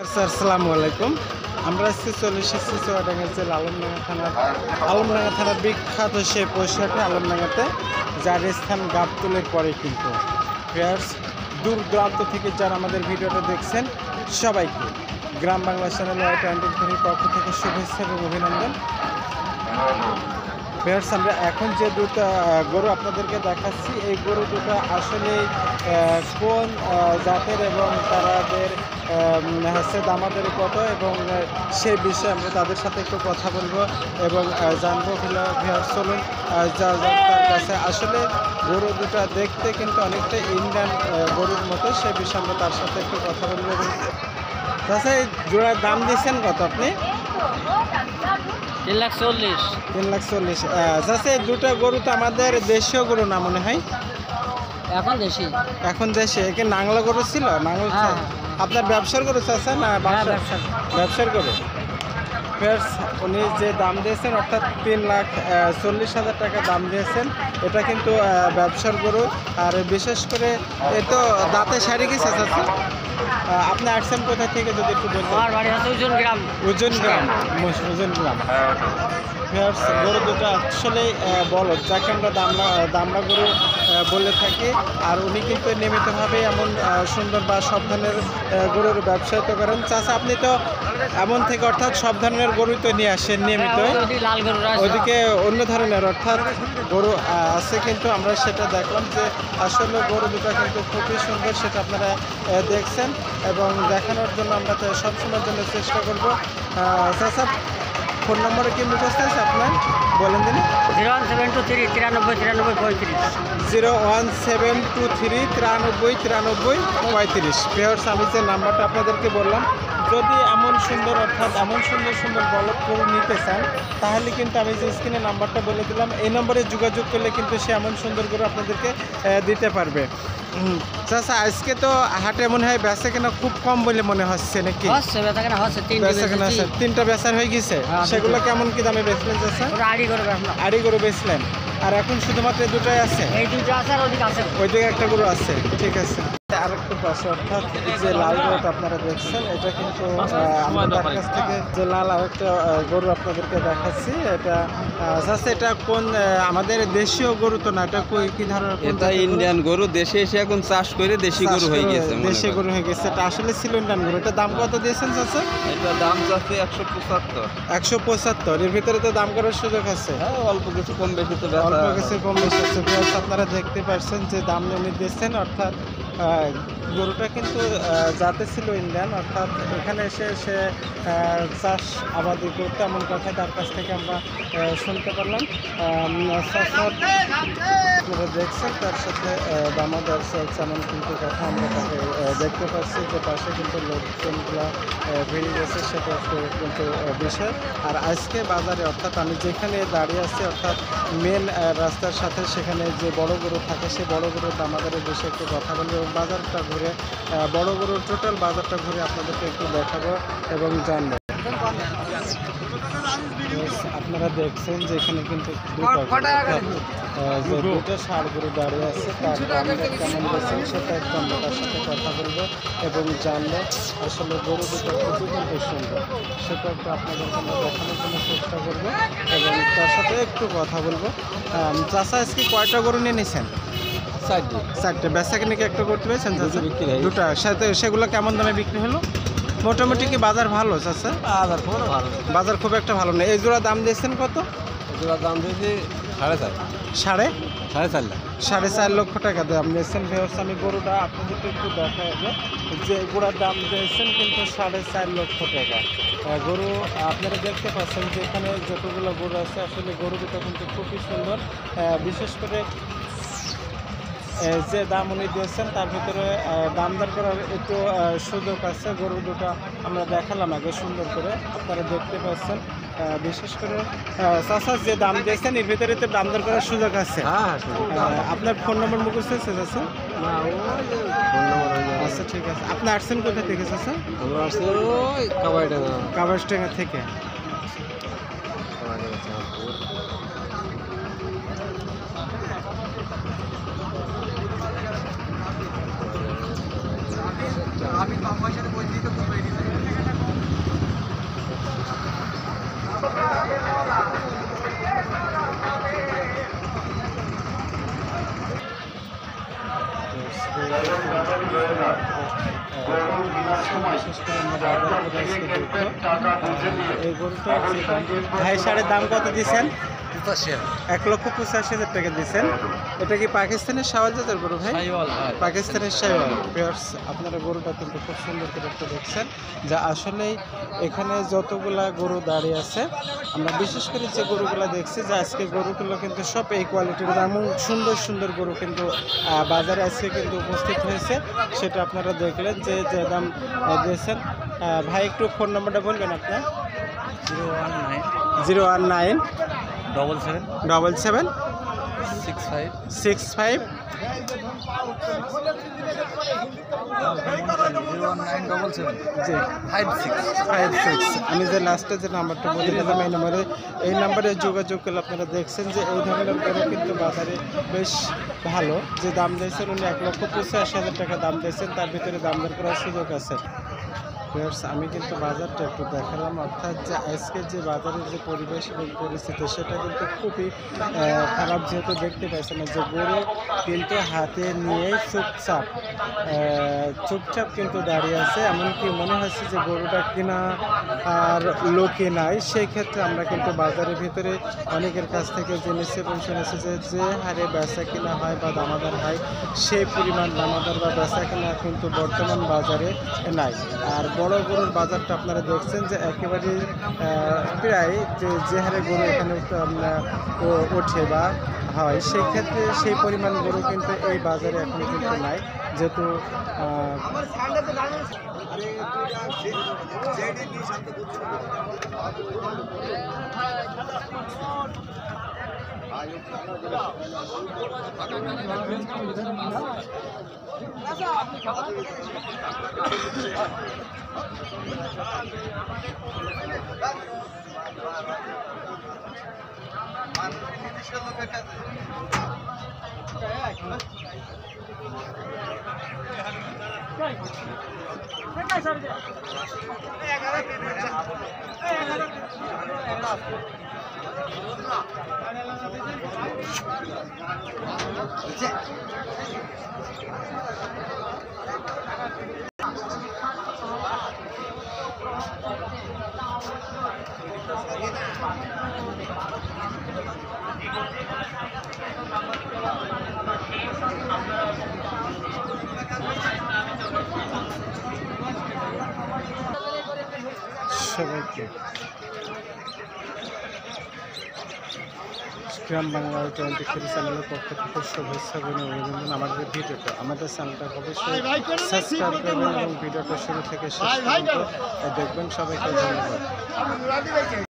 আসসালামু আলাইকুম। আমরা আজকে চলে এসেছি চুয়াডাঙ্গা জেলা আলমডাঙ্গা থানার বিখ্যাত সেই পয়সাটি আলমডাঙ্গাতে, যার স্থান গাবতুলের পরে। কিন্তু ভিউয়ার্স, দূর দূরান্ত থেকে যারা আমাদের ভিডিওটা দেখছেন সবাইকে গ্রাম বাংলা চ্যানেল ওয়াইট অ্যান্ড পক্ষ থেকে শুভেচ্ছা এবং অভিনন্দন। ভিউয়ার্স, আমরা এখন যে দুটো গরু আপনাদেরকে দেখাচ্ছি, এই গরু দুটো আসলে কোন জাতের এবং তাদের হচ্ছে দামাদের কত, এবং সেই বিষয়ে আমরা তাদের সাথে একটু কথা বলবো এবং জানবো। ভিউয়ার্স, চলুন তার কাছে। আসলে গরু দুটো দেখতে কিন্তু অনেকটা ইন্ডিয়ান গরুর মতো, সেই বিষয়ে আমরা তার সাথে একটু কথা বলবো। এবং তাছাড়া এই জোড়ার দাম দিচ্ছেন কত আপনি? 3,40,000। 3,40,000। আচ্ছা, এই দুটো গরু তো আমাদের দেশীয় গরু না মনে হয়? এখন দেশে। একে নাংলা গরু ছিল? নাংলা আপনার ব্যবসার গরু আছে না? ব্যবসার গরু। উনি যে দাম দিয়েছেন, অর্থাৎ 3,40,000 টাকা দাম দিয়েছেন, এটা কিন্তু ব্যবসার গরু। আর বিশেষ করে এ তো দাঁতে সারি গেছে। চাচা, আপনি আসছেন কোথা থেকে যদি একটু বলতেন? আমার বাড়ি হচ্ছে ওজন গ্রাম। গরু দুটো আসলে বলদ, যাকে আমরা দামড়া গরু বলে থাকি। আর উনি কিন্তু নিয়মিতভাবে এমন সুন্দর বা সব ধরনের গরুর ব্যবসায় তো করেন। চাচা, আপনি তো এমন থেকে অর্থাৎ সব ধরনের গরুই তো নিয়ে আসেন নিয়মিত। ওইদিকে অন্য ধরনের অর্থাৎ গরু আছে, কিন্তু আমরা সেটা দেখলাম যে আসলে গরু দুটো কিন্তু খুবই সুন্দর, সেটা আপনারা দেখছেন। এবং দেখানোর জন্য আমরা তো সবসময়ের জন্য চেষ্টা করবো। চাচা, ফোন নম্বরে কি মুখস্থ আছে আপনার? বলেন দিন। 01723 93 01723 93 35। ভিউয়ার্স, আমি যে নাম্বারটা আপনাদেরকে বললাম, যদি এমন সুন্দর অর্থাৎ এমন সুন্দর সুন্দর বলদ গরু নিতে চান, তাহলে কিন্তু আমি যে স্ক্রিনে নাম্বারটা বলে দিলাম, এই নম্বরে যোগাযোগ করলে কিন্তু সে এমন সুন্দর গরু আপনাদেরকে দিতে পারবে। চাচা, আজকে তো হাটে মনে হয় বেচা কেনা খুব কম বলে মনে হচ্ছে নাকি? তিনটা বেচার হয়ে গেছে। সেগুলো কেমন কি দামে বেচলেন চাচা? আড়ি গরু বেচলেন। আর এখন শুধুমাত্র দুটোই আছে? ওইদিকে একটা গরু আছে। ঠিক আছে। আরেকটু পাশে অর্থাৎ যে লাল গরুটা আপনারা দেখছেন, এটা কিন্তু আমরা তার কাছ থেকে যে লাল আরেকটা গরু আপনাদেরকে দেখাচ্ছি। এটা কোন আমাদের দেশীয় গরু তো না, এটা কি ধরনের? এটা ইন্ডিয়ান গরু, দেশে এসে এখন চাষ করে দেশি গরু হয়ে গেছে। দেশি গরু হয়ে গেছে। এটা আসলে ছিল ইন্ডিয়ান গরু। এটা দাম কত দিয়েছেন চাচা? এটা দাম যাচ্ছে 175। 175। এর ভিতরে তো দাম করার সুযোগ আছে? হ্যাঁ, অল্প কিছু কম বেশি তো অল্প কিছু কম বেশি আছে। আপনারা দেখতে পাচ্ছেন যে দাম উনি দিয়েছেন, অর্থাৎ গরুটা কিন্তু যাতে ছিল ইন্ডিয়ান, অর্থাৎ এখানে এসে সে চাষ আবাদি করতে, এমন কথা তার কাছ থেকে আমরা শুনতে পারলাম। আপনারা দেখছেন তার সাথে দামাদার এমন কিন্তু কথা আমরা তাকে দেখতে পাচ্ছি যে পাশে কিন্তু লোকজনগুলো বেরিয়ে গেছে, সেটা কিন্তু বিষয়। আর আজকে বাজারে অর্থাৎ আমি যেখানে দাঁড়িয়ে আছি, অর্থাৎ মেন রাস্তার সাথে, সেখানে যে বড় গরু থাকে, সেই বড় গরুর দামাদারে বসে একটু কথা বলবো এবং বাজারটা ঘুরে বড় গরুর টোটাল বাজারটা ঘুরে আপনাদেরকে একটু দেখাবো এবং জানবো। আপনারা দেখছেন যে এখানে কিন্তু দুটো ষাঁড় গরু দাঁড়িয়ে আছে, তার দামটা কেমন দিচ্ছেন সেটা একটু আমরা তার সাথে কথা বলবো এবং জানবো। আসলে গরু দুটো খুবই কিন্তু সুন্দর, সেটা একটু আপনাদেরকে আমরা দেখানোর জন্য চেষ্টা করবো এবং তার সাথে একটু কথা বলবো। চাচা, আজকে কয়টা গরু নিয়ে নিয়েছেন? 4টে। বেচা কিনে কি একটা করতে পেরেছেন? দুটো সাথে। সেগুলো কেমন দামে বিক্রি হলো? মোটামুটি কি বাজার ভালো চাচা? বাজার খুব একটা ভালো নেই। এই জোড়া দাম দিয়েছেন কত? জোড়ার দাম দিয়েছি 4.5 4.5 লক্ষ টাকা দাম দিয়েছেন। ভিউয়ার্স, আমি গরুটা আপনাদেরকে একটু দেখা যাবে যে গরুর দাম দিয়েছেন কিন্তু 4.5 লক্ষ টাকা। গরু আপনারা দেখতে পাচ্ছেন যে এখানে যতগুলো গরু আছে, আসলে গরু দুটো কিন্তু খুবই সুন্দর। বিশেষ করে যে দাম উনি দিয়েছেন তার ভিতরে দামদার করার একটু সুযোগ আছে। গরু দুটো আমরা দেখালাম আগে সুন্দর করে, আপনারা দেখতে পাচ্ছেন। বিশেষ করে চাচা যে দাম দিয়েছেন, এর ভিতরে তো দামদার করার সুযোগ আছে। আপনার ফোন নম্বর মুখস্থ আছে চাচা? আচ্ছা, ঠিক আছে। আপনি আসছেন কোথা থেকে চাচা? কাবাসডাঙ্গা থেকে। আমি বিশেষ করে আমরা বাজার করে আজকে দেখবো। এই গরুটা ভাই সারের দাম কত দিচ্ছেন? 1,85,000 টাকা দিচ্ছেন। এটা কি পাকিস্তানের শাওয়াল জাতের গরু ভাই? পাকিস্তানের শাওয়াল। ভিউয়ার্স, আপনারা গরুটা কিন্তু খুব সুন্দর করে একটু দেখছেন, যা আসলেই এখানে যতগুলা গরু দাঁড়িয়ে আছে, আমরা বিশেষ করে যে গরুগুলো দেখছি, যে আজকে গরুগুলো কিন্তু সব এই কোয়ালিটির এমন সুন্দর সুন্দর গরু কিন্তু বাজারে আজকে কিন্তু উপস্থিত হয়েছে। সেটা আপনারা দেখলেন যে যে দাম দিয়েছেন। ভাই একটু ফোন নম্বরটা বলবেন আপনার? 019 777 65 জি 56। আমি যে লাস্টে যে নাম্বারটা বলে দিলাম এই নাম্বারে যোগাযোগ করলে আপনারা দেখছেন যে এই ধরনের গরু কিন্তু বাজারে বেশ ভালো। যে দাম দিয়েছেন উনি 1,85,000 টাকা দাম দিয়েছেন, তার ভিতরে দাম দর করার সুযোগ আছে। আমি কিন্তু বাজারটা একটু দেখালাম, অর্থাৎ যে আজকের যে বাজারের যে পরিবেশ এবং পরিস্থিতি সেটা কিন্তু খুবই খারাপ, যেহেতু দেখতে পাচ্ছেন যে গরু কিন্তু হাতে নিয়েই চুপচাপ কিন্তু দাঁড়িয়ে আছে। এমনকি মনে হচ্ছে যে গরুটা কেনা আর লোকে নাই। সেই ক্ষেত্রে আমরা কিন্তু বাজারের ভিতরে অনেকের কাছ থেকে জেনেছি এবং শুনেছি যে হারে বেচা কিনা হয় বা দামাদার হয়, সেই পরিমাণ দামাদার বা বেচা কিনা কিন্তু বর্তমান বাজারে নাই। আর বড় গরুর বাজারটা আপনারা দেখছেন যে একেবারে প্রায় যে হারে গরু এখানে ওঠে বা হয়, সেই ক্ষেত্রে সেই পরিমাণ গরু কিন্তু এই বাজারে এখন কিন্তু নাই, যেহেতু সবাইকে গ্রাম বাংলা 24 চ্যানেলের পক্ষ থেকে শুভেচ্ছা এবং অভিনন্দন। আমাদের চ্যানেলটা অবশ্যই সাবস্ক্রাইব করবেন এবং ভিডিওটা শুরু থেকে শেষ পর্যন্ত দেখবেন। সবাইকে ধন্যবাদ।